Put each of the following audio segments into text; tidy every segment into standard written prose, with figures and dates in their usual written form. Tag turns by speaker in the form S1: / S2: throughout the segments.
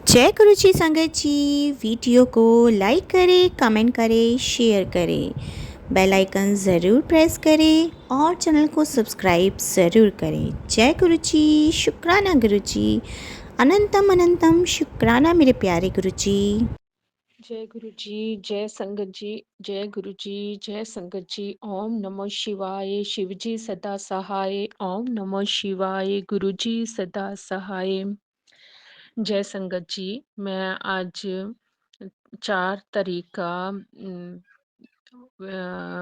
S1: जय गुरु जी संगत जी। वीडियो को लाइक करें, कमेंट करें, शेयर करें, बेल आइकन ज़रूर प्रेस करें और चैनल को सब्सक्राइब ज़रूर करें। जय गुरु जी, शुक्राना गुरु जी, अनंतम अनंतम शुक्राना मेरे प्यारे गुरु जी।
S2: जय गुरु जी, जय संगत जी, जय गुरु जी, जय संगत जी। ओम नमः शिवाय। शिव जी सदा सहाय। ओम नमः शिवाय। गुरु जी सदा सहाय। जय संगत जी। मैं आज 4 तारीख का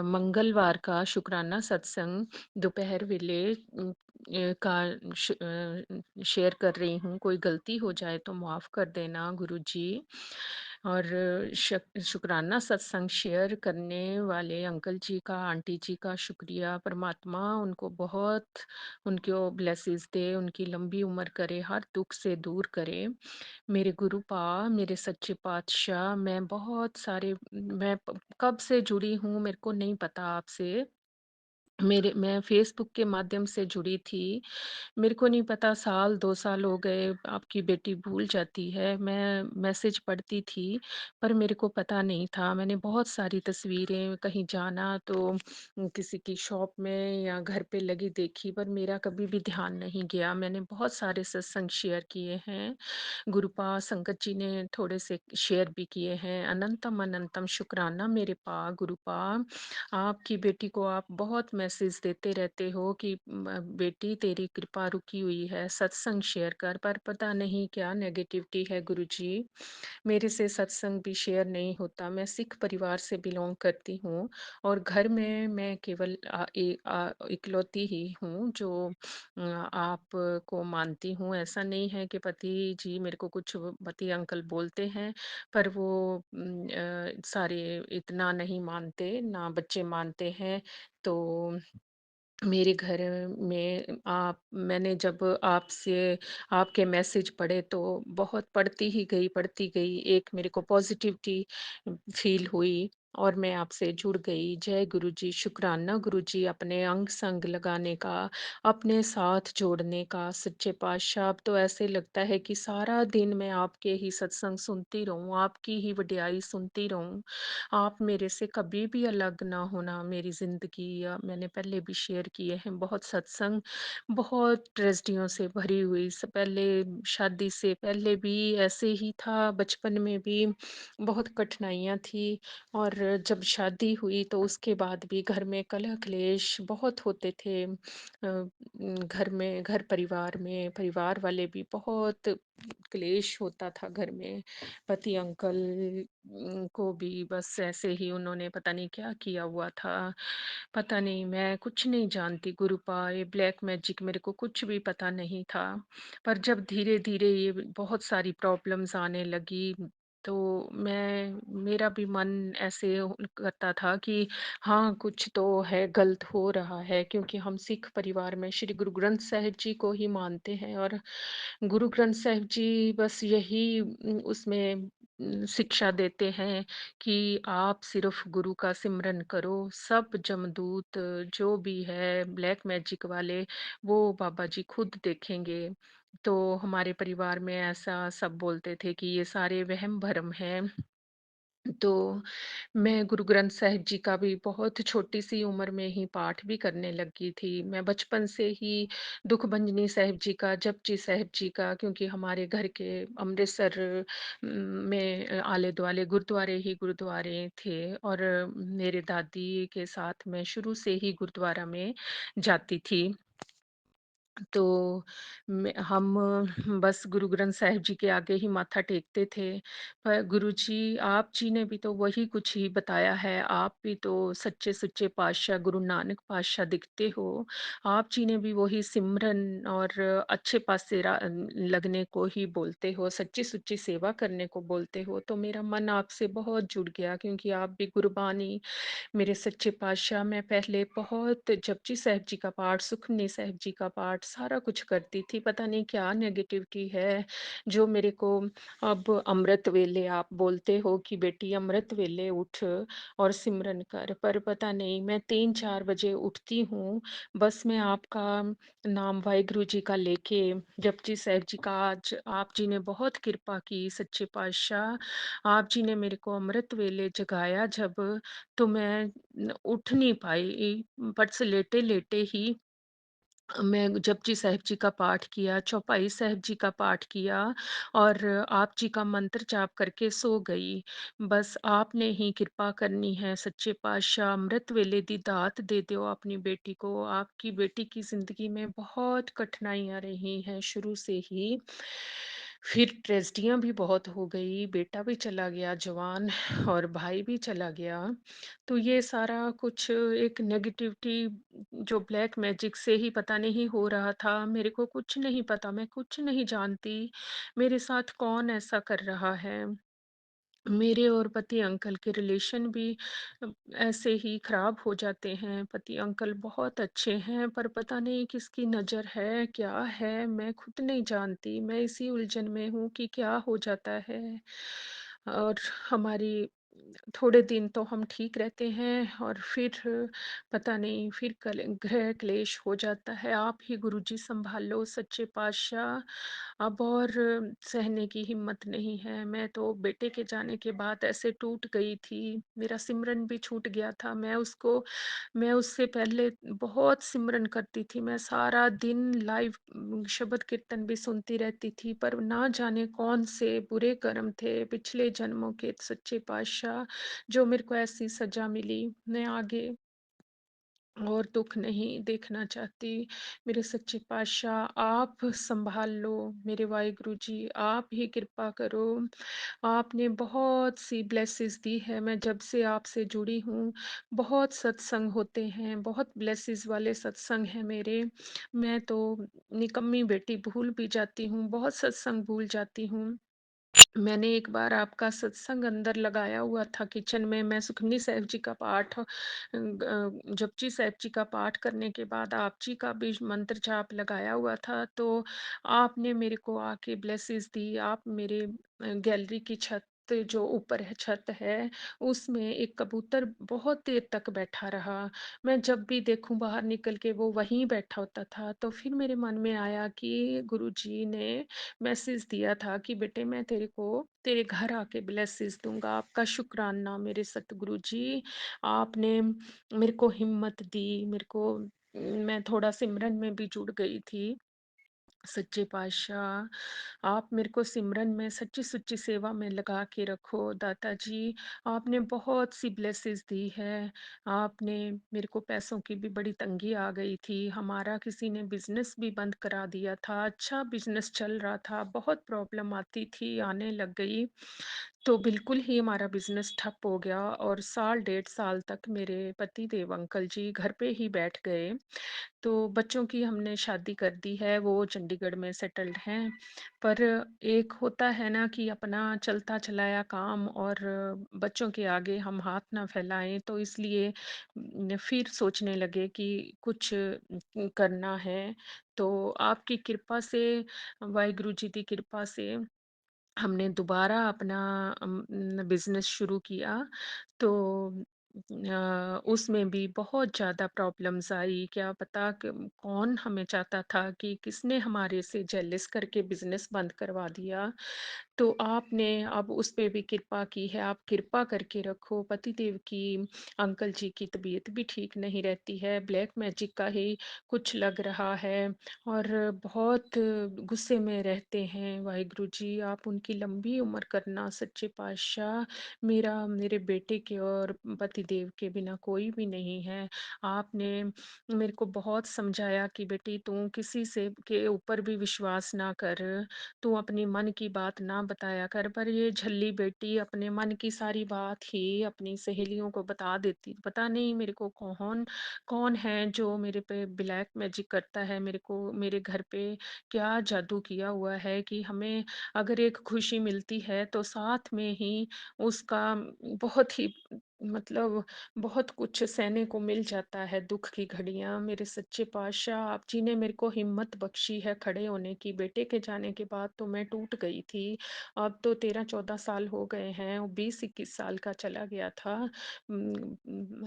S2: मंगलवार का शुक्राना सत्संग दोपहर वेले का शेयर कर रही हूँ। कोई गलती हो जाए तो माफ़ कर देना गुरु जी। और शुक्राना सत्संग शेयर करने वाले अंकल जी का, आंटी जी का शुक्रिया। परमात्मा उनको बहुत उनको ब्लेसिस दे, उनकी लंबी उम्र करे, हर दुख से दूर करे। मेरे गुरु मेरे सच्चे पातशाह, मैं कब से जुड़ी हूँ मेरे को नहीं पता आपसे। मैं फ़ेसबुक के माध्यम से जुड़ी थी। मेरे को नहीं पता, साल 2 साल हो गए, आपकी बेटी भूल जाती है। मैं मैसेज पढ़ती थी, पर मेरे को पता नहीं था। मैंने बहुत सारी तस्वीरें कहीं जाना तो किसी की शॉप में या घर पे लगी देखी, पर मेरा कभी भी ध्यान नहीं गया। मैंने बहुत सारे सत्संग शेयर किए हैं। गुरुपा संगत जी ने थोड़े से शेयर भी किए हैं। अनंतम अनंतम शुक्राना मेरे गुरुपा। आपकी बेटी को आप बहुत मैसेज देते रहते हो कि बेटी तेरी कृपा रुकी हुई है, सत्संग शेयर कर, पर पता नहीं क्या नेगेटिविटी है गुरुजी। मेरे से सत्संग भी शेयर नहीं होता। मैं सिख परिवार से बिलोंग करती हूँ और घर में मैं केवल इकलौती ही हूँ जो आप को मानती हूँ। ऐसा नहीं है कि पति जी मेरे को कुछ पति अंकल बोलते हैं, पर वो सारे इतना नहीं मानते, ना बच्चे मानते हैं। तो मेरे घर में मैंने जब आपसे आपके मैसेज पढ़े तो बहुत पढ़ती गई, एक मेरे को पॉजिटिविटी फील हुई और मैं आपसे जुड़ गई। जय गुरुजी, शुक्राना गुरुजी, अपने अंग संग लगाने का, अपने साथ जोड़ने का। सच्चे पातशाह, अब तो ऐसे लगता है कि सारा दिन मैं आपके ही सत्संग सुनती रहूं, आपकी ही वडियाई सुनती रहूं। आप मेरे से कभी भी अलग ना होना। मेरी ज़िंदगी, या मैंने पहले भी शेयर किए हैं बहुत सत्संग, बहुत ट्रेजेडियों से भरी हुई। पहले शादी से पहले भी ऐसे ही था, बचपन में भी बहुत कठिनाइयाँ थी और जब शादी हुई तो उसके बाद भी घर में कलह क्लेश बहुत होते थे। घर में, घर परिवार में, परिवार वाले भी बहुत क्लेश होता था घर में। पति अंकल को भी बस ऐसे ही उन्होंने पता नहीं क्या किया हुआ था। पता नहीं, मैं कुछ नहीं जानती गुरुपा, ये ब्लैक मैजिक मेरे को कुछ भी पता नहीं था। पर जब धीरे-धीरे ये बहुत सारी प्रॉब्लम्स आने लगी, तो मेरा भी मन ऐसे करता था कि हाँ, कुछ तो है, गलत हो रहा है, क्योंकि हम सिख परिवार में श्री गुरु ग्रंथ साहिब जी को ही मानते हैं और गुरु ग्रंथ साहिब जी बस यही उसमें शिक्षा देते हैं कि आप सिर्फ गुरु का सिमरन करो। सब जमदूत जो भी है ब्लैक मैजिक वाले, वो बाबा जी खुद देखेंगे। तो हमारे परिवार में ऐसा सब बोलते थे कि ये सारे वहम भरम हैं। तो मैं गुरु ग्रंथ साहिब जी का भी बहुत छोटी-सी उम्र में ही पाठ भी करने लगी थी। मैं बचपन से ही दुखभंजनी साहिब जी का, जपजी साहिब जी का, क्योंकि हमारे घर के अमृतसर में आले-दुआले गुरुद्वारे ही गुरुद्वारे थे और मेरे दादी के साथ मैं शुरू से ही गुरुद्वारा में जाती थी। तो हम बस गुरु ग्रंथ साहिब जी के आगे ही माथा टेकते थे। पर गुरुजी, आप जी ने भी तो वही कुछ ही बताया है। आप भी तो सच्चे-सुच्चे पातशाह गुरु नानक पातशाह दिखते हो। आप जी ने भी वही सिमरन और अच्छे पासे लगने को ही बोलते हो, सच्ची-सुच्ची सेवा करने को बोलते हो। तो मेरा मन आपसे बहुत जुड़ गया, क्योंकि आप भी गुरबानी, मेरे सच्चे पातशाह, मैं पहले बहुत जपजी साहिब जी का पाठ, सुखमनी साहिब जी का पाठ, सारा कुछ करती थी। पता नहीं क्या नेगेटिविटी है जो मेरे को अब अमृत वेले आप बोलते हो कि बेटी अमृत वेले उठ और सिमरन कर, पर पता नहीं मैं 3-4 बजे उठती हूँ, बस मैं आपका नाम वाहिगुरु जी का लेके जपजी साहिब जी का आज आप जी ने बहुत कृपा की सच्चे पातशाह, आप जी ने मेरे को अमृत वेले जगाया जब, तो मैं उठ नहीं पाई, बस लेटे-लेटे ही मैं जपजी साहिब जी का पाठ किया, चौपाई साहिब जी का पाठ किया और आप जी का मंत्र जाप करके सो गई। बस आपने ही कृपा करनी है सच्चे पातशाह, अमृत वेले दी दात दे दो अपनी बेटी को। आपकी बेटी की ज़िंदगी में बहुत कठिनाइयाँ रही हैं शुरू से ही। फिर ट्रेजेडियाँ भी बहुत हो गई, बेटा भी चला गया जवान और भाई भी चला गया। तो ये सारा कुछ एक नेगेटिविटी जो ब्लैक मैजिक से ही पता नहीं हो रहा था, मेरे को कुछ नहीं पता, मैं कुछ नहीं जानती, मेरे साथ कौन ऐसा कर रहा है। मेरे और पति अंकल के रिलेशन भी अ, ऐसे ही खराब हो जाते हैं। पति अंकल बहुत अच्छे हैं, पर पता नहीं किसकी नज़र है, क्या है, मैं खुद नहीं जानती। मैं इसी उलझन में हूँ कि क्या हो जाता है। और हमारी थोड़े दिन तो हम ठीक रहते हैं और फिर पता नहीं फिर गृह क्लेश हो जाता है। आप ही गुरुजी संभाल लो सच्चे पातशाह, अब और सहने की हिम्मत नहीं है। मैं तो बेटे के जाने के बाद ऐसे टूट गई थी, मेरा सिमरन भी छूट गया था। मैं उससे पहले बहुत सिमरन करती थी, मैं सारा दिन लाइव शबद कीर्तन भी सुनती रहती थी, पर ना जाने कौन से बुरे कर्म थे पिछले जन्मों के सच्चे पातशाह, जो मेरे को ऐसी सज़ा मिली। मैं आगे और दुःख नहीं देखना चाहती। मेरे सच्चे पातशाह आप सँभाल लो, मेरे वाहिगुरु जी आप ही कृपा करो। आपने बहुत सी ब्लेसिस दी है, मैं जब से आपसे जुड़ी हूँ, बहुत सत्संग होते हैं, बहुत ब्लेसिस वाले सत्संग हैं मेरे। मैं तो निकम्मी बेटी भूल भी जाती हूँ, बहुत सत्संग भूल जाती हूँ। मैंने एक बार आपका सत्संग अंदर लगाया हुआ था किचन में, मैं सुखमनी साहिब जी का पाठ जपजी साहिब जी का पाठ करने के बाद आप जी का भी मंत्र जाप लगाया हुआ था, तो आपने मेरे को आके ब्लेसिस दी। आप मेरे गैलरी की छत जो ऊपर है छत है, उसमें एक कबूतर बहुत देर तक बैठा रहा। मैं जब भी देखूं बाहर निकल के वो वहीं बैठा होता था, तो फिर मेरे मन में आया कि गुरुजी ने मैसेज दिया था कि बेटे मैं तेरे को तेरे घर आके ब्लेसिस दूँगा। आपका शुक्राना मेरे सतगुरु जी, आपने मेरे को हिम्मत दी, मेरे को मैं थोड़ा सिमरन में भी जुड़ गई थी। सच्चे पातशाह, आप मेरे को सिमरन में सच्ची-सुच्ची सेवा में लगा के रखो। दाता जी, आपने बहुत सी ब्लेसिस दी है। आपने मेरे को पैसों की भी बड़ी तंगी आ गई थी। हमारा किसी ने बिज़नेस भी बंद करा दिया था। अच्छा बिज़नेस चल रहा था, बहुत प्रॉब्लम आती थी, आने लग गई। तो बिल्कुल ही हमारा बिज़नेस ठप हो गया और साल डेढ़ साल तक मेरे पति देव अंकल जी घर पे ही बैठ गए। तो बच्चों की हमने शादी कर दी है, वो चंडीगढ़ में सेटल्ड हैं। पर एक होता है ना कि अपना चलता चलाया काम और बच्चों के आगे हम हाथ ना फैलाएँ, तो इसलिए फिर सोचने लगे कि कुछ करना है। तो आपकी कृपा से, वाहिगुरु जी की कृपा से हमने दोबारा अपना बिज़नेस शुरू किया, तो उसमें भी बहुत ज़्यादा प्रॉब्लम्स आई। क्या पता कौन हमें चाहता था कि किसने हमारे से जेलस करके बिज़नेस बंद करवा दिया। तो आपने अब उस पे भी कृपा की है, आप कृपा करके रखो। पतिदेव की, अंकल जी की तबीयत भी ठीक नहीं रहती है, ब्लैक मैजिक का ही कुछ लग रहा है और बहुत गुस्से में रहते हैं। वाहिगुरु जी, आप उनकी लंबी उम्र करना सच्चे पातशाह। मेरे बेटे के और पतिदेव के बिना कोई भी नहीं है। आपने मेरे को बहुत समझाया कि बेटी तू किसी से के ऊपर भी विश्वास ना कर, तू अपनी मन की बात ना बताया कर। पर ये झल्ली बेटी अपने मन की सारी बात ही अपनी सहेलियों को बता देती। पता नहीं मेरे को कौन कौन है जो मेरे पे ब्लैक मैजिक करता है, मेरे को मेरे घर पे क्या जादू किया हुआ है कि हमें अगर एक खुशी मिलती है तो साथ में ही उसका बहुत ही मतलब बहुत कुछ सहने को मिल जाता है, दुःख की घड़ियाँ। मेरे सच्चे पातशाह, आप जी ने मेरे को हिम्मत बख्शी है खड़े होने की। बेटे के जाने के बाद तो मैं टूट गई थी। अब तो 13-14 साल हो गए हैं, वो 20-21 साल का चला गया था।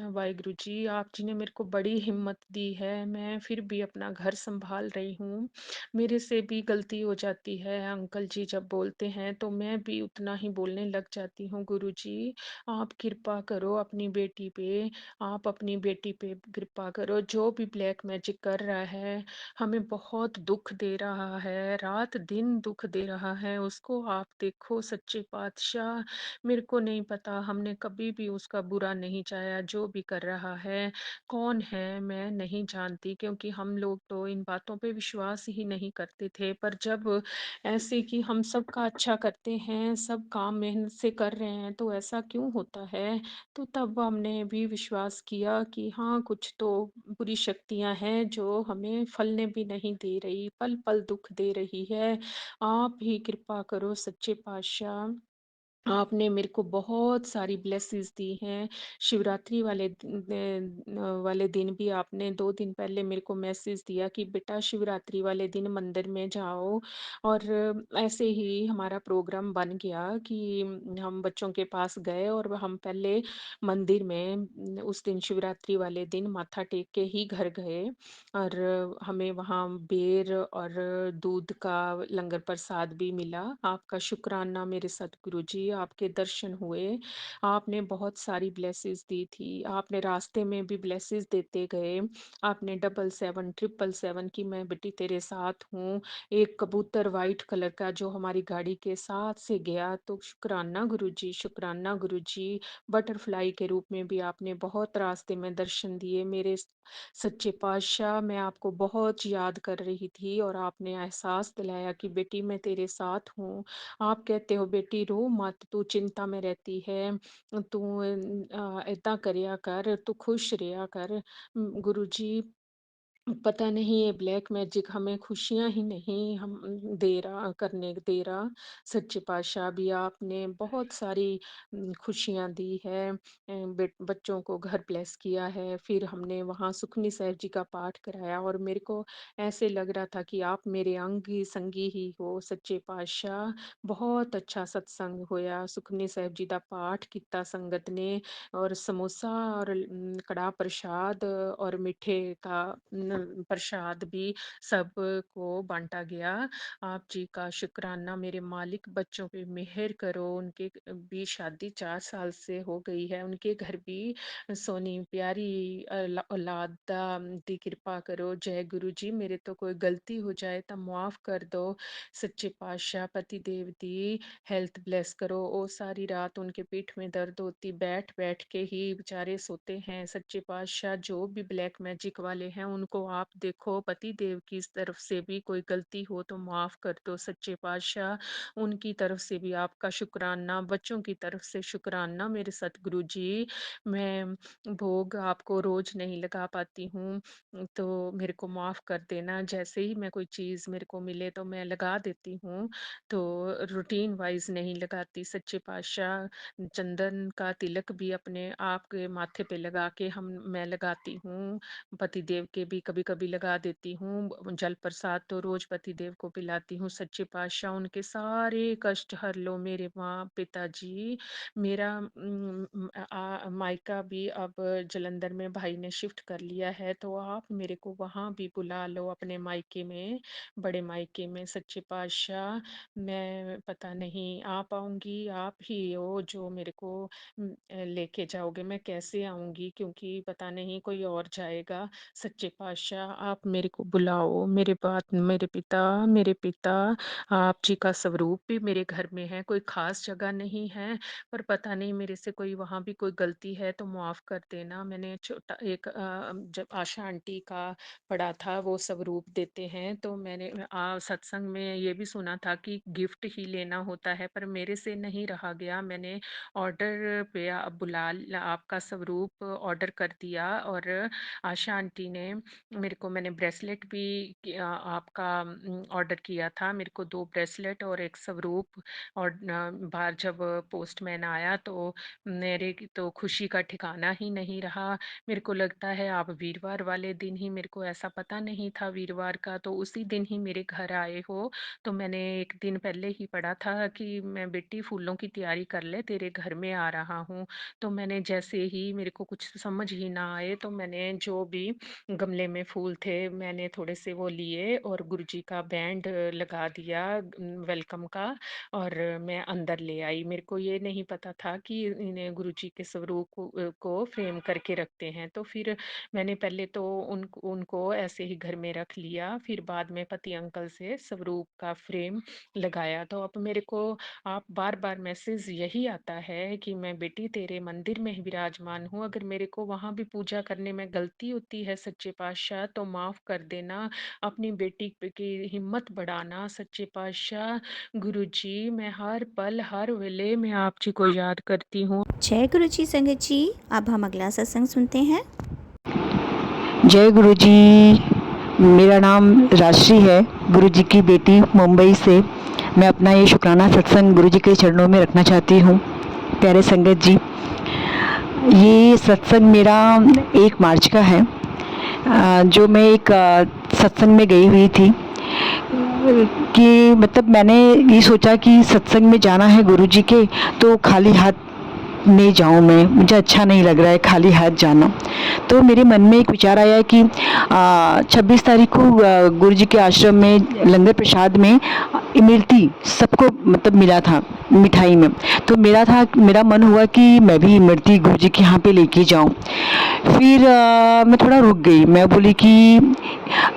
S2: वाहिगुरु जी, आप जी ने मेरे को बड़ी हिम्मत दी है, मैं फिर भी अपना घर सँभाल रही हूँ। मेरे से भी गलती हो जाती है, अंकल जी जब बोलते हैं, तो मैं भी उतना ही बोलने लग जाती हूँ। गुरुजी, आप कृपा करो अपनी बेटी पे, आप अपनी बेटी पे कृपा करो। जो भी ब्लैक मैजिक कर रहा है, हमें बहुत दुःख दे रहा है, रात-दिन दुःख दे रहा है, उसको आप देखो सच्चे पातशाह। मेरे को नहीं पता, हमने कभी भी उसका बुरा नहीं चाहा, जो भी कर रहा है, कौन है मैं नहीं जानती, क्योंकि हम लोग तो इन बातों पे विश्वास ही नहीं करते थे। पर जब ऐसे कि हम सबका अच्छा करते हैं, सब काम मेहनत से कर रहे हैं, तो ऐसा क्यों होता है? तो तब हमने भी विश्वास किया कि हाँ, कुछ तो बुरी शक्तियाँ हैं जो हमें फलने भी नहीं दे रही, पल-पल दुःख दे रही है। आप ही कृपा करो सच्चे पातशाह। आपने मेरे को बहुत सारी ब्लेसिंग्स दी हैं। शिवरात्रि वाले दिन भी आपने 2 दिन पहले मेरे को मैसेज दिया कि बेटा शिवरात्रि वाले दिन मंदिर में जाओ। और ऐसे ही हमारा प्रोग्राम बन गया कि हम बच्चों के पास गए और हम पहले मंदिर में उस दिन शिवरात्रि वाले दिन माथा टेक के ही घर गए। और हमें वहाँ बेर और दूध का लंगर प्रसाद भी मिला। आपका शुक्राना मेरे सतगुरु जी, आपके दर्शन हुए। आपने बहुत सारी ब्लेसिंग्स दी थी। आपने रास्ते में भी ब्लेसिंग्स देते गए। आपने 77 777 की मैं बेटी तेरे साथ हूँ। एक कबूतर व्हाइट कलर का जो हमारी गाड़ी के साथ से गया, तो शुक्राना गुरुजी, शुक्राना गुरुजी। बटरफ्लाई के रूप में भी आपने बहुत रास्ते में दर्शन दिए। मेरे सच्चे पातशाह, मैं आपको बहुत याद कर रही थी और आपने एहसास दिलाया कि बेटी मैं तेरे साथ हूँ। आप कहते हो बेटी रो मत, तू चिंता में रहती है, तू ऐदा करिया कर, तू खुश रहा कर। गुरुजी, पता नहीं ये ब्लैक मैजिक हमें खुशियाँ ही नहीं हम दे रहा करने दे रहा। सच्चे पातशाह, भी आपने बहुत सारी खुशियाँ दी है। बच्चों को घर ब्लेस किया है। फिर हमने वहाँ सुखमनी साहिब जी का पाठ कराया और मेरे को ऐसे लग रहा था कि आप मेरे अंगी संगी ही हो सच्चे पातशाह। बहुत अच्छा सत्संग होया, सुखमनी साहिब जी दा पाठ किता संगत ने, और समोसा और कड़ाह प्रसाद और मीठे का प्रसाद भी सबको बाँटा गया। आप जी का शुक्राना मेरे मालिक, बच्चों पे मेहर करो। उनके भी शादी 4 साल से हो गई है। उनके घर भी सोनी प्यारी औलाद दी कृपा करो। जय गुरु जी, मेरे तो कोई गलती हो जाए तो माफ़ कर दो। सच्चे पातशाह, पति देव दी हेल्थ ब्लेस करो। ओ सारी रात उनके पीठ में दर्द होती, बैठ-बैठ के ही बेचारे सोते हैं। सच्चे पातशाह, जो भी ब्लैक मैजिक वाले हैं उनको आप देखो, पति देव की तरफ से भी कोई गलती हो तो माफ़ कर दो सच्चे पातशाह। उनकी तरफ से भी आपका शुक्राना, बच्चों की तरफ से शुक्राना मेरे सतगुरु जी। मैं भोग आपको रोज़ नहीं लगा पाती हूँ, तो मेरे को माफ़ कर देना। जैसे ही मैं कोई चीज़ मेरे को मिले तो मैं लगा देती हूँ, तो रूटीन वाइज़ नहीं लगाती सच्चे पातशाह। चंदन का तिलक भी अपने आप के माथे पे लगा के हम मैं लगाती हूँ। पतिदेव के भी कभी-कभी लगा देती हूँ। जल प्रसाद तो रोज़ पतिदेव को पिलाती हूँ। सच्चे पातशाह, उनके सारे कष्ट हर लो मेरे माँ पिताजी। मेरा मायका भी अब जालंधर में भाई ने शिफ्ट कर लिया है, तो आप मेरे को वहाँ भी बुला लो अपने मायके में, बड़े मायके में। सच्चे पातशाह, मैं पता नहीं आ पाऊँगी, आप ही हो जो मेरे को लेके जाओगे। मैं कैसे आऊँगी, क्योंकि पता नहीं कोई और जाएगा। सच्चे पातशाह, आप मेरे को बुलाओ। मेरे पिता, आप जी का स्वरूप भी मेरे घर में है। कोई ख़ास जगह नहीं है, पर पता नहीं मेरे से कोई वहाँ भी कोई गलती है तो माफ़ कर देना। मैंने छोटा एक जब आशा आंटी का पढ़ा था, वो स्वरूप देते हैं, तो मैंने सत्संग में ये भी सुना था कि गिफ्ट ही लेना होता है, पर मेरे से नहीं रहा गया। मैंने ऑर्डर पे आपका स्वरूप ऑर्डर कर दिया, और आशा आंटी ने मेरे को मैंने ब्रेसलेट भी आपका ऑर्डर किया था। मेरे को 2 ब्रेसलेट और 1 स्वरूप और बाहर जब पोस्टमैन आया तो मेरे की तो खुशी का ठिकाना ही नहीं रहा। मेरे को लगता है आप वीरवार वाले दिन ही, मेरे को ऐसा पता नहीं था वीरवार का, तो उसी दिन ही मेरे घर आए हो। तो मैंने 1 दिन पहले ही पढ़ा था कि मैं बेटी फूलों की तैयारी कर ले, तेरे घर में आ रहा हूँ। तो मैंने जैसे ही मेरे को कुछ समझ ही ना आए तो मैंने जो भी गमले में फूल थे मैंने थोड़े से वो लिए और गुरुजी का बैंड लगा दिया वेलकम का, और मैं अंदर ले आई। मेरे को ये नहीं पता था कि इन्हें गुरुजी के स्वरूप को फ्रेम करके रखते हैं। तो फिर मैंने पहले तो उनको ऐसे ही घर में रख लिया, फिर बाद में पति अंकल से स्वरूप का फ्रेम लगाया। तो अब मेरे को आप बार बार मैसेज यही आता है कि मैं बेटी तेरे मंदिर में ही विराजमान हूँ, अगर मेरे को वहां भी पूजा करने में गलती होती है सच्चे पातशाह तो माफ कर देना, अपनी बेटी की हिम्मत बढ़ाना सच्चे पातशाह। गुरु जी मैं हर पल हर वेले में आप जी को याद करती हूँ।
S1: जय गुरु जी संगत जी। अब हम अगला सत्संग सुनते हैं।
S3: जय गुरु जी। मेरा नाम राशि है, गुरु जी की बेटी मुंबई से। मैं अपना ये शुक्राना सत्संग गुरु जी के चरणों में रखना चाहती हूँ। प्यारे संगत जी, ये सत्संग मेरा 1 मार्च का है, जो मैं एक सत्संग में गई हुई थी कि मतलब मैंने ये सोचा कि सत्संग में जाना है गुरु जी के, तो खाली हाथ नहीं जाऊँ मैं, मुझे अच्छा नहीं लग रहा है खाली हाथ जाना। तो मेरे मन में एक विचार आया कि 26 तारीख को गुरु जी के आश्रम में लंगर प्रसाद में इमरती सबको मतलब मिला था मिठाई में। तो मेरा मन हुआ कि मैं भी इमरती गुरु जी के यहाँ पे लेके जाऊँ। फिर मैं थोड़ा रुक गई। मैं बोली कि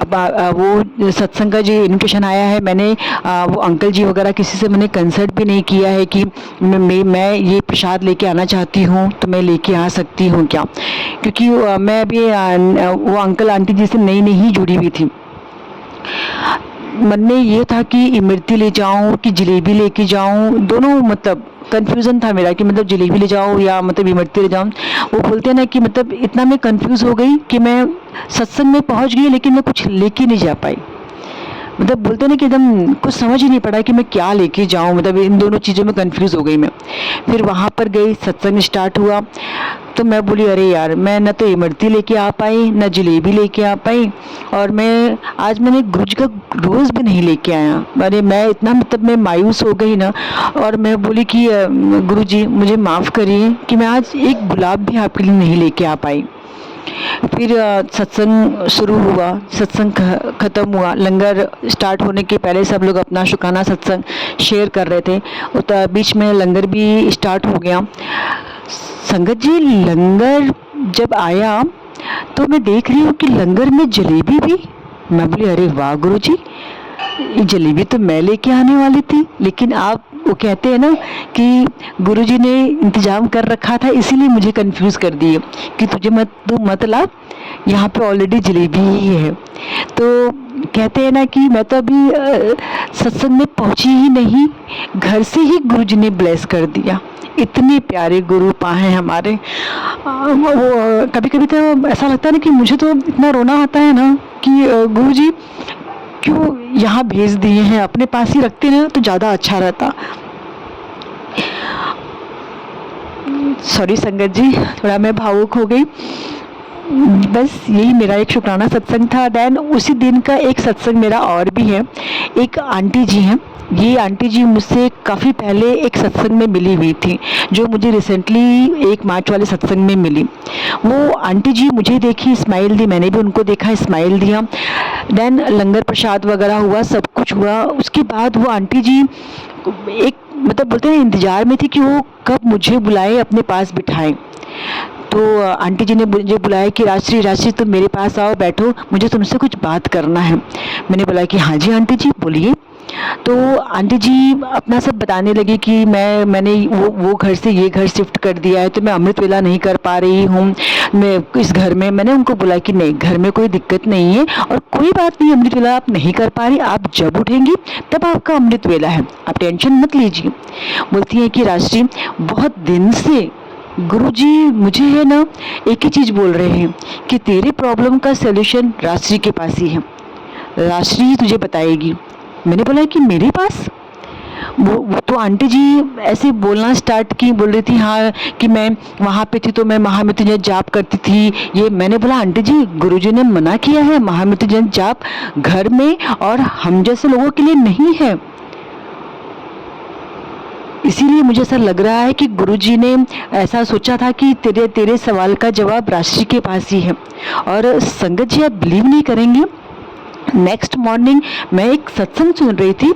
S3: वो सत्संग का जो इन्विटेशन आया है, मैंने वो अंकल जी वगैरह किसी से मैंने कंसल्ट भी नहीं किया है कि मैं ये प्रसाद लेके आना चाहती हूँ तो मैं लेके आ सकती हूँ क्या, क्योंकि मैं अभी वो अंकल आंटी जी से नई नई जुड़ी हुई थी। मन में ये था कि इमरती ले जाऊं कि जलेबी लेके जाऊं, दोनों मतलब कंफ्यूजन था मेरा कि मतलब जलेबी ले जाऊं या मतलब इमरती ले जाऊं। वो बोलते हैं ना कि मतलब इतना मैं कंफ्यूज हो गई कि मैं सत्संग में पहुंच गई लेकिन मैं कुछ लेके नहीं जा पाई। मतलब बोलते ना कि एकदम कुछ समझ ही नहीं पड़ा कि मैं क्या लेके जाऊं, मतलब इन दोनों चीज़ों में कंफ्यूज हो गई मैं। फिर वहाँ पर गई, सत्संग स्टार्ट हुआ तो मैं बोली अरे यार, मैं न तो इमरती लेके आ पाई न जलेबी लेके आ पाई, और मैंने गुरु जी का रोज़ भी नहीं लेके आया। अरे मैं इतना मतलब मैं मायूस हो गई ना, और मैं बोली कि गुरु जी मुझे माफ़ करिए कि मैं आज एक गुलाब भी आपके लिए नहीं लेके आ पाई। फिर सत्संग शुरू हुआ, सत्संग ख़त्म हुआ। लंगर स्टार्ट होने के पहले सब लोग अपना शुक्राना सत्संग शेयर कर रहे थे, तो बीच में लंगर भी स्टार्ट हो गया। संगत जी, लंगर जब आया तो मैं देख रही हूँ कि लंगर में जलेबी भी। मैं बोली अरे वाह गुरु जी, ये जलेबी तो मैं लेके आने वाली थी, लेकिन आप वो कहते हैं ना कि गुरुजी ने इंतजाम कर रखा था, इसीलिए मुझे कंफ्यूज कर दिए कि तू मत ला, यहाँ पे ऑलरेडी जलेबी ही है। तो कहते हैं ना कि मैं तो अभी सत्संग में पहुंची ही नहीं, घर से ही गुरुजी ने ब्लेस कर दिया। इतने प्यारे गुरु पाए हैं हमारे। वो कभी कभी तो ऐसा लगता है ना कि मुझे तो इतना रोना आता है ना कि गुरुजी क्यों यहाँ भेज दिए हैं, अपने पास ही रखते ना तो ज़्यादा अच्छा रहता। सॉरी संगत जी, थोड़ा मैं भावुक हो गई। बस यही मेरा एक शुक्राना सत्संग था। देन उसी दिन का एक सत्संग मेरा और भी है। एक आंटी जी हैं, ये आंटी जी मुझसे काफ़ी पहले एक सत्संग में मिली हुई थी, जो मुझे रिसेंटली 1 मार्च वाले सत्संग में मिली। वो आंटी जी मुझे देखी, स्माइल दी, मैंने भी उनको देखा, स्माइल दिया। देन लंगर प्रसाद वगैरह हुआ, सब कुछ हुआ। उसके बाद वो आंटी जी एक मतलब बोलते हैं इंतज़ार में थी कि वो कब मुझे बुलाए, अपने पास बिठाएं। तो आंटी जी ने मुझे बुलाया कि राजश्री तुम मेरे पास आओ, बैठो, मुझे तुमसे कुछ बात करना है। मैंने बोला कि हाँ जी आंटी जी बोलिए। तो आंटी जी अपना सब बताने लगी कि मैंने वो घर से ये घर शिफ्ट कर दिया है, तो मैं अमृत वेला नहीं कर पा रही हूँ मैं इस घर में। मैंने उनको बोला कि नहीं, घर में कोई दिक्कत नहीं है और कोई बात नहीं, अमृत वेला आप नहीं कर पा रही, आप जब उठेंगी तब आपका अमृत वेला है, आप टेंशन मत लीजिए। बोलती हैं कि राजश्री बहुत दिन से गुरुजी मुझे है ना एक ही चीज़ बोल रहे हैं कि तेरे प्रॉब्लम का सलूशन राजश्री के पास ही है, राजश्री ही तुझे बताएगी। मैंने बोला कि मेरे पास? वो तो आंटी जी ऐसे बोलना स्टार्ट की, बोल रही थी हाँ कि मैं वहाँ पे थी तो मैं महामृत्युंजय जाप करती थी। ये मैंने बोला आंटी जी गुरुजी ने मना किया है, महामृत्युंजय जाप घर में और हम जैसे लोगों के लिए नहीं है। इसीलिए मुझे ऐसा लग रहा है कि गुरुजी ने ऐसा सोचा था कि तेरे सवाल का जवाब राजश्री के पास ही है। और संगत जी आप बिलीव नहीं करेंगे, नेक्स्ट मॉर्निंग मैं एक सत्संग सुन रही थी।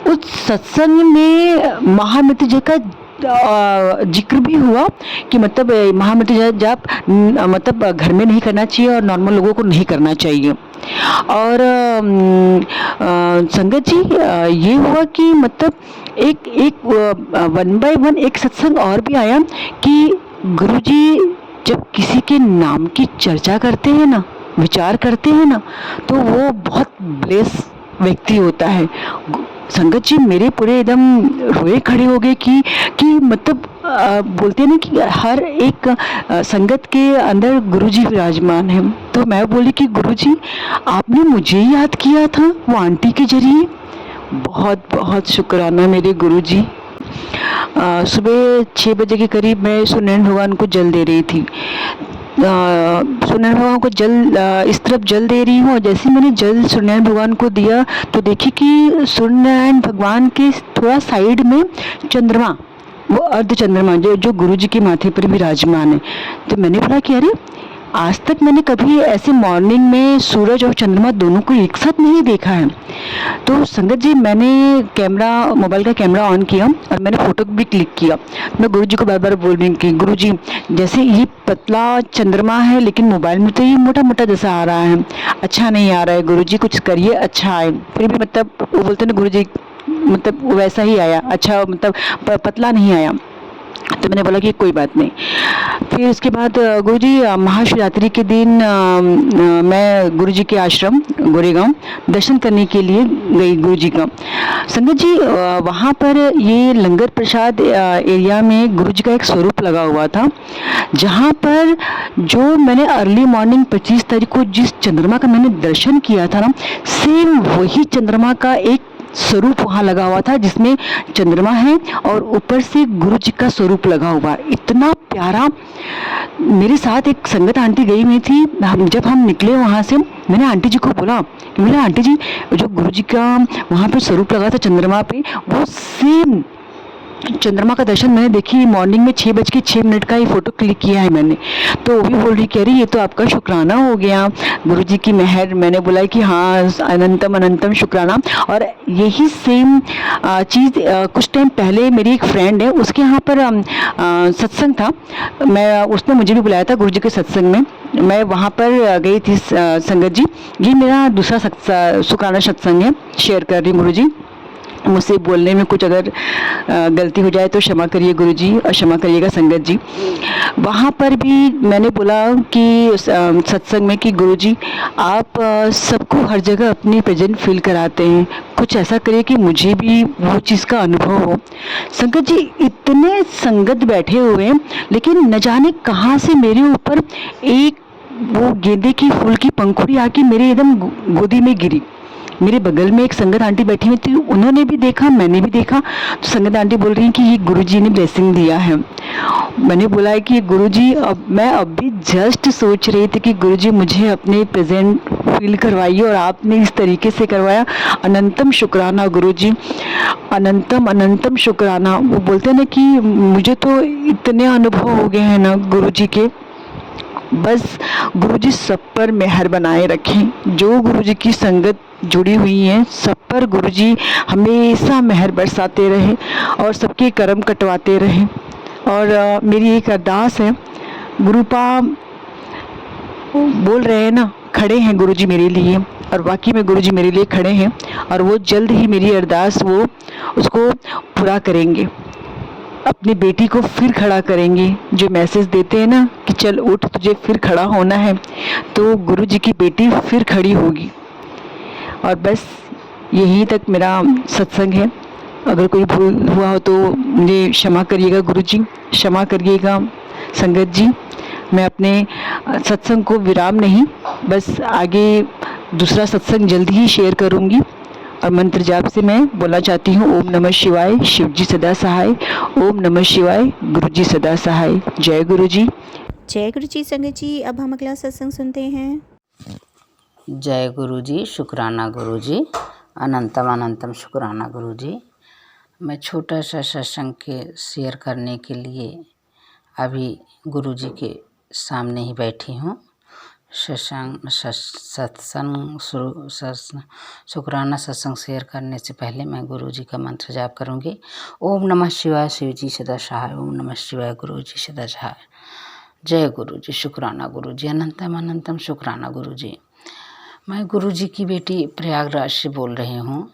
S3: उस सत्संग में महामृत्युंजय का जिक्र भी हुआ कि मतलब महामृत्युंजय जाप मतलब घर में नहीं करना चाहिए और नॉर्मल लोगों को नहीं करना चाहिए। और संगत जी ये हुआ कि मतलब एक 1 by 1 एक सत्संग और भी आया कि गुरुजी जब किसी के नाम की चर्चा करते हैं ना, विचार करते हैं ना, तो वो बहुत ब्लेस व्यक्ति होता है। संगत जी मेरे पूरे एकदम रोए खड़े हो गए कि मतलब बोलते हैं ना कि हर एक संगत के अंदर गुरुजी विराजमान है। तो मैं बोली कि गुरुजी आपने मुझे याद किया था वो आंटी के जरिए, बहुत बहुत शुक्राना मेरे गुरुजी। सुबह 6 बजे के करीब मैं सूर्यनारायण भगवान को जल दे रही थी। सूर्यनारायण भगवान को जल इस तरफ जल दे रही हूँ और जैसे मैंने जल सूर्यनारायण भगवान को दिया तो देखी कि सूर्यनारायण भगवान के थोड़ा साइड में चंद्रमा, वो अर्ध चंद्रमा जो गुरुजी के माथे पर विराजमान है। तो मैंने बोला कि अरे आज तक मैंने कभी ऐसे मॉर्निंग में सूरज और चंद्रमा दोनों को एक साथ नहीं देखा है। तो संगत जी मैंने मोबाइल का कैमरा ऑन किया और मैंने फ़ोटो भी क्लिक किया। मैं गुरुजी को बार बार बोल रही कि गुरुजी जैसे ये पतला चंद्रमा है लेकिन मोबाइल में तो ये मोटा मोटा जैसा आ रहा है, अच्छा नहीं आ रहा है गुरुजी, कुछ करिए अच्छा आए। फिर भी मतलब वो बोलते ना गुरुजी मतलब वैसा ही आया, अच्छा मतलब पतला नहीं आया। तो मैंने बोला कि कोई बात नहीं। फिर उसके बाद गुरुजी महाशिवरात्रि के दिन मैं गुरुजी के आश्रम गोरेगांव दर्शन करने के लिए गई गुरुजी का। संगत जी वहाँ पर ये लंगर प्रसाद एरिया में गुरुजी का एक स्वरूप लगा हुआ था, जहाँ पर जो मैंने अर्ली मॉर्निंग 25 तारीख को जिस चंद्रमा का मैंने दर्शन किया था ना, सेम वही चंद्रमा का एक स्वरूप वहाँ लगा हुआ था जिसमें चंद्रमा है और ऊपर से गुरु जी का स्वरूप लगा हुआ, इतना प्यारा। मेरे साथ एक संगत आंटी गई हुई थी। जब हम निकले वहाँ से मैंने आंटी जी को बोला कि मेरे आंटी जी जो गुरु जी का वहाँ पे स्वरूप लगा था चंद्रमा पे, वो सेम चंद्रमा का दर्शन मैंने देखी मॉर्निंग में 6:06 का ये फ़ोटो क्लिक किया है मैंने। तो वो भी बोल रही कह रही ये तो आपका शुक्राना हो गया गुरुजी की मेहर। मैंने बोला कि हाँ अनंतम अनंतम शुक्राना। और यही सेम चीज़ कुछ टाइम पहले मेरी एक फ्रेंड है उसके यहाँ पर सत्संग था, उसने मुझे भी बुलाया था गुरुजी के सत्संग में। मैं वहाँ पर गई थी संगत जी। ये मेरा दूसरा शुक्राना सत्संग है, शेयर कर रही हूँ गुरुजी। मुझसे बोलने में कुछ अगर गलती हो जाए तो क्षमा करिए गुरुजी और क्षमा करिएगा संगत जी। वहाँ पर भी मैंने बोला कि सत्संग में कि गुरुजी आप सबको हर जगह अपनी प्रेजेंट फील कराते हैं, कुछ ऐसा करिए कि मुझे भी वो चीज़ का अनुभव हो। संगत जी इतने संगत बैठे हुए हैं लेकिन न जाने कहाँ से मेरे ऊपर एक वो गेंदे की फूल की पंखुड़ी आके मेरे एकदम गोदी में गिरी। मेरे बगल में एक संगत आंटी बैठी हुई थी, उन्होंने भी देखा मैंने भी देखा। तो संगत आंटी बोल रही हैं कि ये गुरुजी ने ब्लेसिंग दिया है। मैंने बोला है कि गुरुजी मैं अभी जस्ट सोच रही थी कि गुरुजी मुझे अपने प्रेजेंट फील करवाइए और आपने इस तरीके से करवाया। अनंतम शुक्राना गुरुजी, अनंतम अनंतम शुक्राना। वो बोलते हैं ना कि मुझे तो इतने अनुभव हो गए हैं ना गुरुजी के, बस गुरुजी सब पर मेहर बनाए रखें। जो गुरुजी की संगत जुड़ी हुई हैं सब पर गुरुजी हमेशा मेहर बरसाते रहे और सबके कर्म कटवाते रहे। और मेरी एक अरदास है, गुरुपा बोल रहे हैं ना खड़े हैं गुरुजी मेरे लिए, और वाकई में गुरुजी मेरे लिए खड़े हैं और वो जल्द ही मेरी अरदास वो उसको पूरा करेंगे, अपनी बेटी को फिर खड़ा करेंगे। जो मैसेज देते हैं ना कि चल उठ तुझे फिर खड़ा होना है, तो गुरुजी की बेटी फिर खड़ी होगी। और बस यहीं तक मेरा सत्संग है। अगर कोई भूल हुआ हो तो मुझे क्षमा करिएगा गुरुजी, क्षमा करिएगा। संगत जी, मैं अपने सत्संग को विराम नहीं, बस आगे दूसरा सत्संग जल्दी ही शेयर करूंगी। और मंत्र जाप से मैं बोलना चाहती हूँ, ओम नमः शिवाय, शिव जी सदा सहाय। ओम नमः शिवाय, गुरु जी सदा सहाय। जय गुरु जी।
S1: जय गुरु जी। संगत जी, अब हम अगला सत्संग सुनते हैं।
S4: जय गुरु जी, शुक्राना गुरु जी, अनंतम अनंतम शुक्राना गुरु जी। मैं छोटा सा सत्संग के शेयर करने के लिए अभी गुरु जी के सामने ही बैठी हूँ। सत्संग शुक्राना सत्संग शेयर करने से पहले मैं गुरु जी का मंत्र जाप करूँगी। ओम नमः शिवाय, शिव जी सदा सहाय। ओम नमः शिवाय, गुरु जी सदा सहाय। जय गुरु जी, शुक्राना गुरु जी, अनंतम अनंतम शुक्राना गुरु जी। मैं गुरु जी की बेटी प्रयागराज से बोल रही हूँ।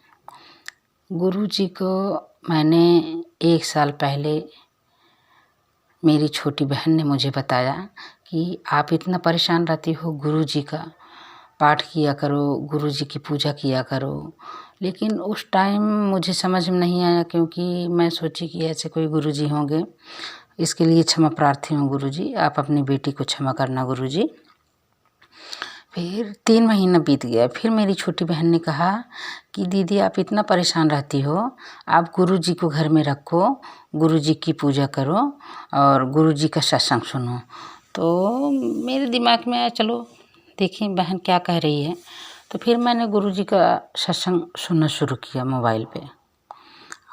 S4: गुरु जी को मैंने 1 साल पहले मेरी छोटी बहन ने मुझे बताया कि आप इतना परेशान रहती हो, गुरु जी का पाठ किया करो, गुरु जी की पूजा किया करो। लेकिन उस टाइम मुझे समझ में नहीं आया, क्योंकि मैं सोची कि ऐसे कोई गुरु जी होंगे। इसके लिए क्षमा प्रार्थी हूँ गुरु जी, आप अपनी बेटी को क्षमा करना गुरु जी। फिर 3 महीना बीत गया। फिर मेरी छोटी बहन ने कहा कि दीदी आप इतना परेशान रहती हो, आप गुरु जी को घर में रखो, गुरु जी की पूजा करो और गुरु जी का सत्संग सुनो। तो मेरे दिमाग में आया चलो देखें बहन क्या कह रही है। तो फिर मैंने गुरु जी का सत्संग सुनना शुरू किया मोबाइल पे,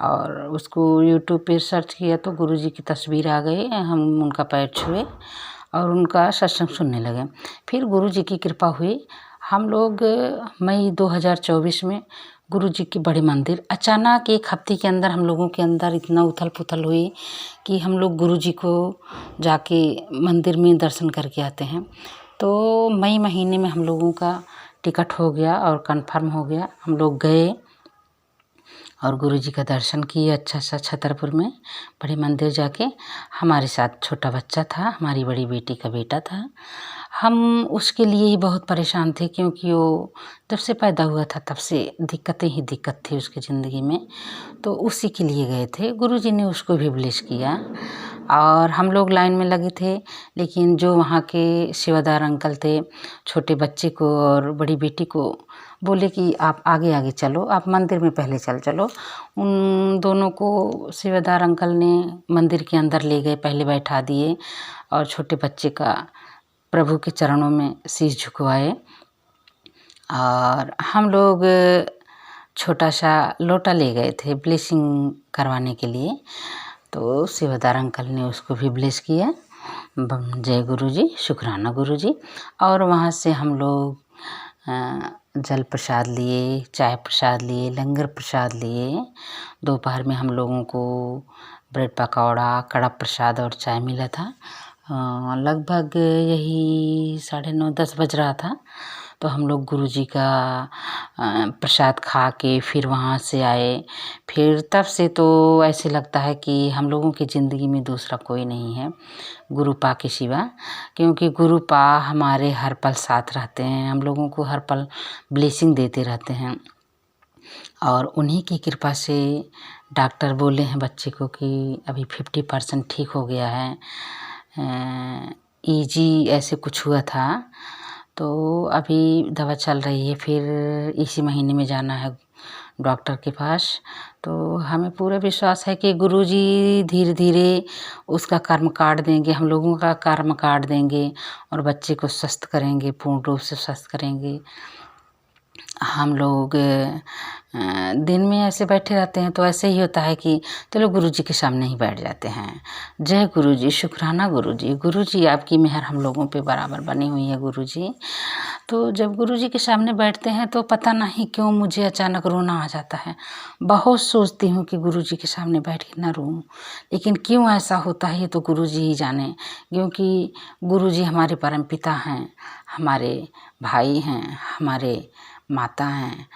S4: और उसको यूट्यूब पे सर्च किया तो गुरु जी की तस्वीर आ गई। हम उनका पैर छुए और उनका सत्संग सुनने लगे। फिर गुरु जी की कृपा हुई। हम लोग मई 2024 में गुरु जी के बड़े मंदिर, अचानक 1 हफ्ते के अंदर हम लोगों के अंदर इतना उथल पुथल हुई कि हम लोग गुरु जी को जाके मंदिर में दर्शन करके आते हैं। तो मई महीने में हम लोगों का टिकट हो गया और कंफर्म हो गया। हम लोग गए और गुरु जी का दर्शन किए अच्छा सा छतरपुर में बड़े मंदिर जाके। हमारे साथ छोटा बच्चा था, हमारी बड़ी बेटी का बेटा था। हम उसके लिए ही बहुत परेशान थे, क्योंकि वो जब से पैदा हुआ था तब से दिक्कतें ही दिक्कत थी उसकी ज़िंदगी में। तो उसी के लिए गए थे। गुरु जी ने उसको भी ब्लेस किया और हम लोग लाइन में लगे थे। लेकिन जो वहाँ के सेवादार अंकल थे, छोटे बच्चे को और बड़ी बेटी को बोले कि आप आगे आगे चलो, आप मंदिर में पहले चलो। उन दोनों को सेवादार अंकल ने मंदिर के अंदर ले गए, पहले बैठा दिए और छोटे बच्चे का प्रभु के चरणों में शीश झुकवाए। और हम लोग छोटा सा लोटा ले गए थे ब्लेसिंग करवाने के लिए। तो सेवादार अंकल ने उसको भी ब्लेस किया। जय गुरु जी, शुक्राना गुरु जी। और वहाँ से हम लोग जल प्रसाद लिए, चाय प्रसाद लिए, लंगर प्रसाद लिए। दोपहर में हम लोगों को ब्रेड पकौड़ा, कड़ा प्रसाद और चाय मिला था। लगभग यही 9:30-10 बज रहा था। तो हम लोग गुरु जी का प्रसाद खा के फिर वहाँ से आए। फिर तब से तो ऐसे लगता है कि हम लोगों की ज़िंदगी में दूसरा कोई नहीं है गुरु पा के सिवा, क्योंकि गुरु पा हमारे हर पल साथ रहते हैं, हम लोगों को हर पल ब्लेसिंग देते रहते हैं। और उन्हीं की कृपा से डॉक्टर बोले हैं बच्चे को कि अभी 50% ठीक हो गया है। EG ऐसे कुछ हुआ था, तो अभी दवा चल रही है। फिर इसी महीने में जाना है डॉक्टर के पास। तो हमें पूरा विश्वास है कि गुरुजी धीरे धीरे उसका कर्म काट देंगे, हम लोगों का कर्म काट देंगे और बच्चे को स्वस्थ करेंगे, पूर्ण रूप से स्वस्थ करेंगे। हम लोग दिन में ऐसे बैठे रहते हैं तो ऐसे ही होता है कि चलो गुरुजी के सामने ही बैठ जाते हैं। जय गुरुजी, शुक्राना गुरुजी। गुरुजी आपकी मेहर हम लोगों पे बराबर बनी हुई है गुरुजी। तो जब गुरुजी के सामने बैठते हैं तो पता नहीं क्यों मुझे अचानक रोना आ जाता है। बहुत सोचती हूँ कि गुरुजी के सामने बैठ के ना रोऊं, लेकिन क्यों ऐसा होता है ये तो गुरुजी ही जाने। क्योंकि गुरुजी हमारे परमपिता हैं, हमारे भाई हैं, हमारे माता हैं,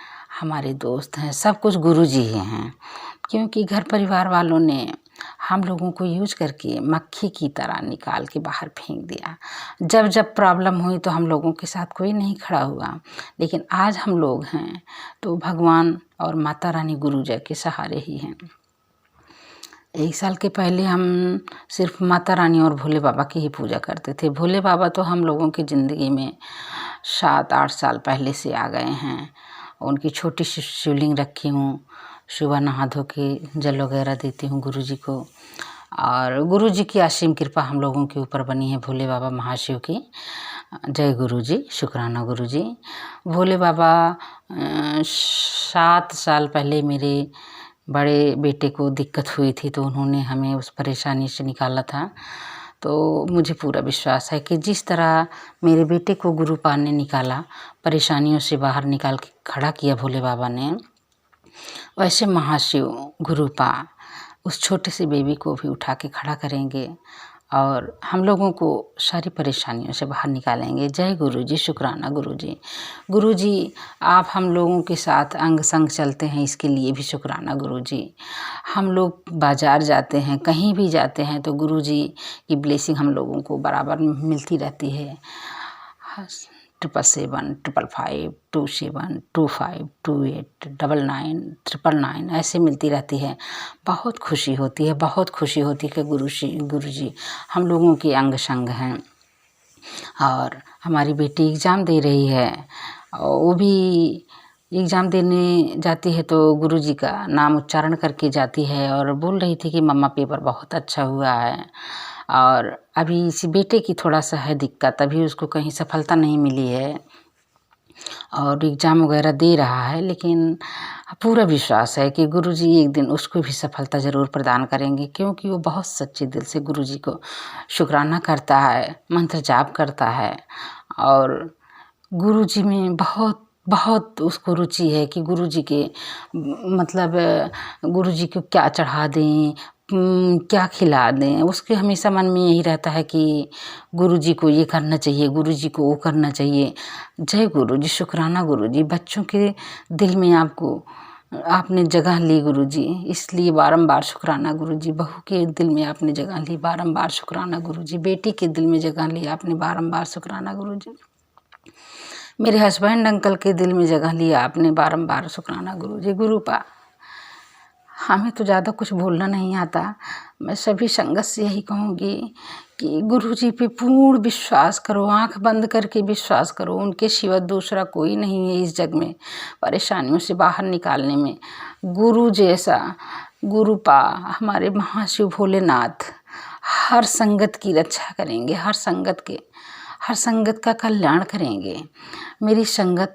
S4: हमारे दोस्त हैं, सब कुछ गुरुजी ही हैं। क्योंकि घर परिवार वालों ने हम लोगों को यूज करके मक्खी की तरह निकाल के बाहर फेंक दिया। जब जब प्रॉब्लम हुई तो हम लोगों के साथ कोई नहीं खड़ा हुआ, लेकिन आज हम लोग हैं तो भगवान और माता रानी गुरुजी के सहारे ही हैं। 1 साल के पहले हम सिर्फ माता रानी और भोले बाबा की ही पूजा करते थे। भोले बाबा तो हम लोगों की ज़िंदगी में 7-8 साल पहले से आ गए हैं। उनकी छोटी सी शिवलिंग रखी हूँ, सुबह नहा धो के जल वगैरह देती हूँ गुरुजी को। और गुरुजी की असीम कृपा हम लोगों के ऊपर बनी है, भोले बाबा महाशिव की। जय गुरुजी, शुक्राना गुरुजी। भोले बाबा 7 साल पहले मेरे बड़े बेटे को दिक्कत हुई थी, तो उन्होंने हमें उस परेशानी से निकाला था। तो मुझे पूरा विश्वास है कि जिस तरह मेरे बेटे को गुरुपा ने निकाला, परेशानियों से बाहर निकाल के खड़ा किया भोले बाबा ने, वैसे महाशिव गुरुपा उस छोटे से बेबी को भी उठा के खड़ा करेंगे और हम लोगों को सारी परेशानियों से बाहर निकालेंगे। जय गुरुजी, शुक्राना गुरुजी। गुरुजी, आप हम लोगों के साथ अंग संग चलते हैं, इसके लिए भी शुक्राना गुरुजी। हम लोग बाज़ार जाते हैं, कहीं भी जाते हैं, तो गुरुजी की ब्लेसिंग हम लोगों को बराबर मिलती रहती है। 777-555-27-25-28-99-99 ऐसे मिलती रहती है। बहुत खुशी होती है, बहुत खुशी होती है कि गुरुजी हम लोगों के अंग संग हैं। और हमारी बेटी एग्ज़ाम दे रही है, वो भी एग्ज़ाम देने जाती है तो गुरुजी का नाम उच्चारण करके जाती है और बोल रही थी कि मम्मा पेपर बहुत अच्छा हुआ है। और अभी इस बेटे की थोड़ा सा है दिक्कत, अभी उसको कहीं सफलता नहीं मिली है और एग्ज़ाम वगैरह दे रहा है, लेकिन पूरा विश्वास है कि गुरुजी एक दिन उसको भी सफलता ज़रूर प्रदान करेंगे, क्योंकि वो बहुत सच्चे दिल से गुरुजी को शुक्राना करता है, मंत्र जाप करता है। और गुरुजी में बहुत बहुत उसको रुचि है कि गुरुजी के मतलब गुरुजी को क्या चढ़ा दें, क्या खिला दें। उसके हमेशा मन में यही रहता है कि गुरुजी को ये करना चाहिए, गुरुजी को वो करना चाहिए। जय गुरुजी, शुक्राना गुरुजी। बच्चों के दिल में आपने जगह ली गुरुजी, इसलिए बारंबार शुक्राना गुरुजी। बहू के दिल में आपने जगह ली, बारंबार शुक्राना गुरुजी। बेटी के दिल में जगह ली आपने, बारंबार शुक्राना गुरुजी। मेरे हस्बैंड अंकल के दिल में जगह लिया आपने, बारंबार शुक्राना गुरुजी। गुरुपा, हमें तो ज़्यादा कुछ बोलना नहीं आता, मैं सभी संगत से यही कहूँगी कि गुरुजी पे पूर्ण विश्वास करो, आंख बंद करके विश्वास करो। उनके सिवा दूसरा कोई नहीं है इस जग में परेशानियों से बाहर निकालने में। गुरु जैसा गुरुपा हमारे महाशिव भोलेनाथ हर संगत की रक्षा करेंगे, हर संगत का कल्याण करेंगे। मेरी संगत,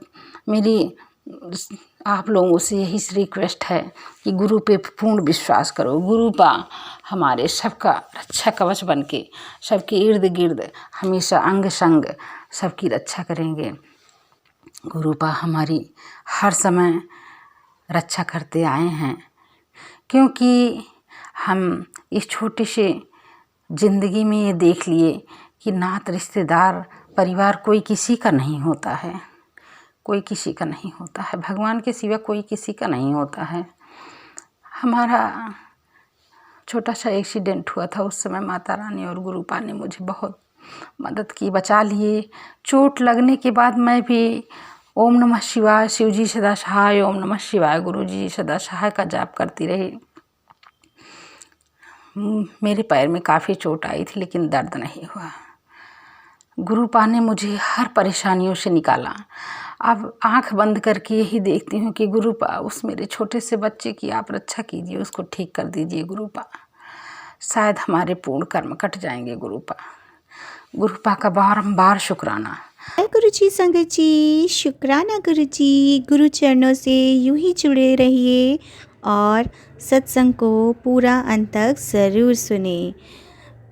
S4: मेरी आप लोगों से यही रिक्वेस्ट है कि गुरु पे पूर्ण विश्वास करो। गुरुपा हमारे सबका रक्षा कवच बन के सबके इर्द गिर्द हमेशा अंग संग सबकी रक्षा करेंगे। गुरुपा हमारी हर समय रक्षा करते आए हैं, क्योंकि हम इस छोटे से ज़िंदगी में ये देख लिए कि नात रिश्तेदार परिवार कोई किसी का नहीं होता है, कोई किसी का नहीं होता है, भगवान के सिवा कोई किसी का नहीं होता है। हमारा छोटा सा एक्सीडेंट हुआ था, उस समय माता रानी और गुरुपा ने मुझे बहुत मदद की, बचा लिए। चोट लगने के बाद मैं भी ओम नमः शिवाय, शिवजी सदा सहाय, ओम नमः शिवाय, गुरुजी सदा सहाय का जाप करती रही। मेरे पैर में काफ़ी चोट आई थी, लेकिन दर्द नहीं हुआ। गुरुपा ने मुझे हर परेशानियों से निकाला। अब आंख बंद करके यही देखती हूँ कि गुरुपा उस मेरे छोटे से बच्चे की आप रक्षा कीजिए, उसको ठीक कर दीजिए गुरुपा। शायद हमारे पूर्ण कर्म कट जाएंगे गुरुपा। गुरुपा का बारंबार शुक्राना।
S1: जय गुरुजी संगत जी, शुक्राना गुरुजी। गुरु चरणों से यूं ही जुड़े रहिए और सत्संग को पूरा अंत तक ज़रूर सुने।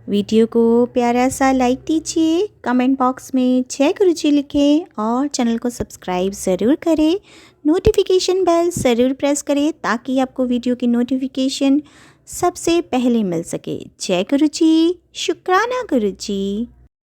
S1: वीडियो को प्यारा सा लाइक दीजिए, कमेंट बॉक्स में जय गुरुजी लिखें और चैनल को सब्सक्राइब ज़रूर करें। नोटिफिकेशन बेल ज़रूर प्रेस करें ताकि आपको वीडियो की नोटिफिकेशन सबसे पहले मिल सके। जय गुरुजी, शुक्राना गुरुजी।